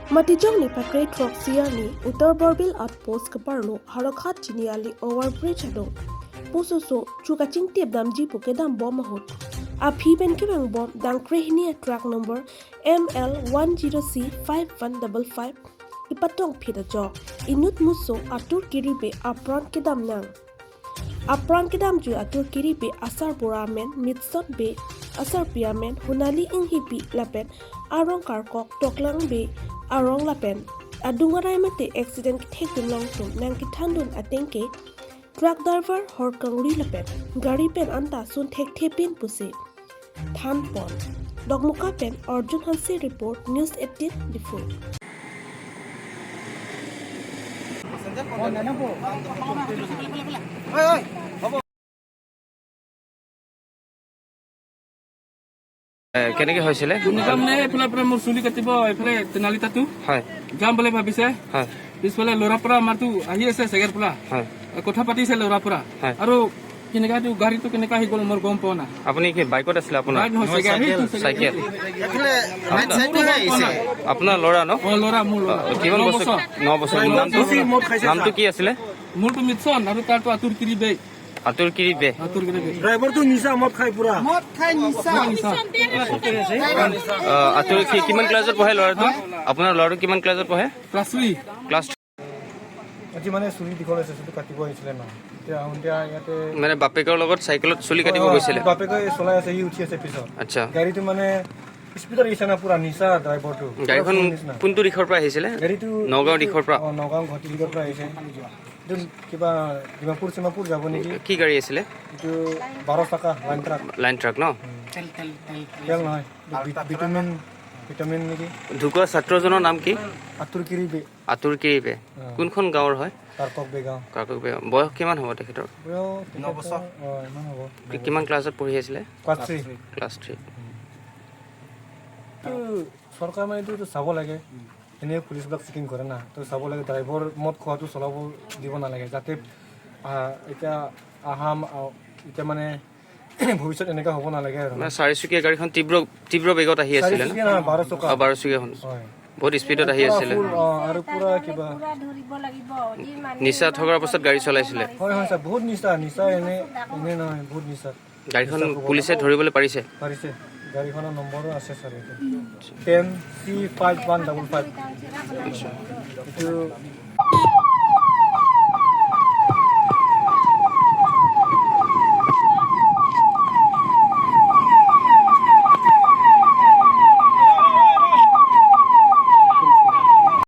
Matijong ni Pakray Truck Siani, Uttar Borbil Outpost Kaparlo, Harakhat Chiniali Overbridge Ado. Pusoso, Chukaching Tip Damji Pukedam Bomahut. A Piben Kibang Bomb, Dankrehini track number ML10C5155. Ipatong Pita Jaw, Inut Muso, Atur Kiribe, Apron Kedam Nang. Apron Kedam Ju Atur Kiribe, Asar Boramen, Midsot Bay, Asar Piamen, Hunali Inghipi Lapen, Arong Karkok, Toklang Bay, Arong Lapen. Adungaray mate accident take the long term, Nankitandun Atenke, truck driver Horkangri Lapen, Gari Pen Anta soon take tapin Pussy. Tan Pon, Dogmuka Pen, Arjun Hansi report, News 18 before. কেনেকৈ হৈছিলে মানে এইফালে পৰা মোৰ চুলি কাটিব এইফালে তেনালিতাটো হয় যাম বুলি ভাবিছে হয় পিছফালে ল'ৰা পৰা আমাৰতো আহি আছে চেগাৰ পৰা হয় কথা পাতিছে ল'ৰা পৰা আৰু কেনেকাটো গাড়ীটো কেনেকা আহি গ'ল মোৰ গম পোৱা নাই আপুনি কি বাইকত আছিলে আপোনাৰ বাইক নহয় চাইকেল আহিছে আপোনাৰ ল'ৰা ন ল'ৰা মোৰ কিমান বছৰ 9 বছৰ নামটো কি আছিলে মোৰটো মিছন আৰু তাৰটো আতুৰ কিৰিবে আতুৰ কিৰিবে ড্ৰাইভাৰটো নিচা মদ খাই পুৰা আতুৰ কিমান ক্লাছত পঢ়ে ল'ৰাটো আপোনাৰ ল'ৰাটো কিমান ক্লাছত পঢ়ে ক্লাছ আজি মানে চুলি দীঘল আছে চুলি কাটিব আহিছিলে না এতিয়া আহোঁতিয়া ইয়াতে মানে বাপেকৰ লগত চাইকেলত চুলি কাটিব গৈছিলে বাপেকে চলাই আছে সি উঠি আছে পিছত আচ্ছা গাড়ীটো মানে স্পীডত আহিছে না পুৰা নিচা ড্ৰাইভাৰটো গাড়ীখন কোনটো দিশৰ পৰা আহিছিলে গাড়ীটো নগাঁও দিশৰ পৰা নগাঁও ঘাটি দিশৰ পৰা আহিছে কিবা ডিমাপুৰ যাব নেকি কি গাড়ী আছিলে এইটো 12 টকা লাইন ট্ৰাক ন তেল নহয় ভিটামিন নেকি ঢুকুৱা ছাত্ৰজনৰ নাম কি আতুৰ কিৰিবে কোনখন গাঁৱৰ হয় কাৰকক বেগাঁও বয়স কিমান হ'ব তেখেতৰ 9 বছৰ ইমান হ'ব কিমান ক্লাছত পঢ়ি আছিলে ক্লাছ 3 চৰকাৰ মানে এইটো চাব লাগে এনেই পুলিচবিলাক চেকিং কৰে না তো চাব লাগে ড্ৰাইভাৰ মদ খোৱাটো চলাব দিব নালাগে যাতে এতিয়া এতিয়া মানে ভৱিষ্যত এনেকুৱা হ'ব নালাগে আৰু চাৰিচকীয়া গাড়ীখন তীব্ৰ বেগত আহি আছিলে ন 12 চকীয়াখন বহুত স্পীডত আহি আছিলে আৰু পুৰা কিবা নিচা থকাৰ পাছত গাড়ী চলাইছিলে হয় ছাৰ বহুত নিচা এনে নহয় বহুত নিচা গাড়ীখন পুলিচে ধৰিবলৈ পাৰিছে গাড়ীখনৰ নম্বৰো আছে ছাৰ এইটো 10C5155 এইটো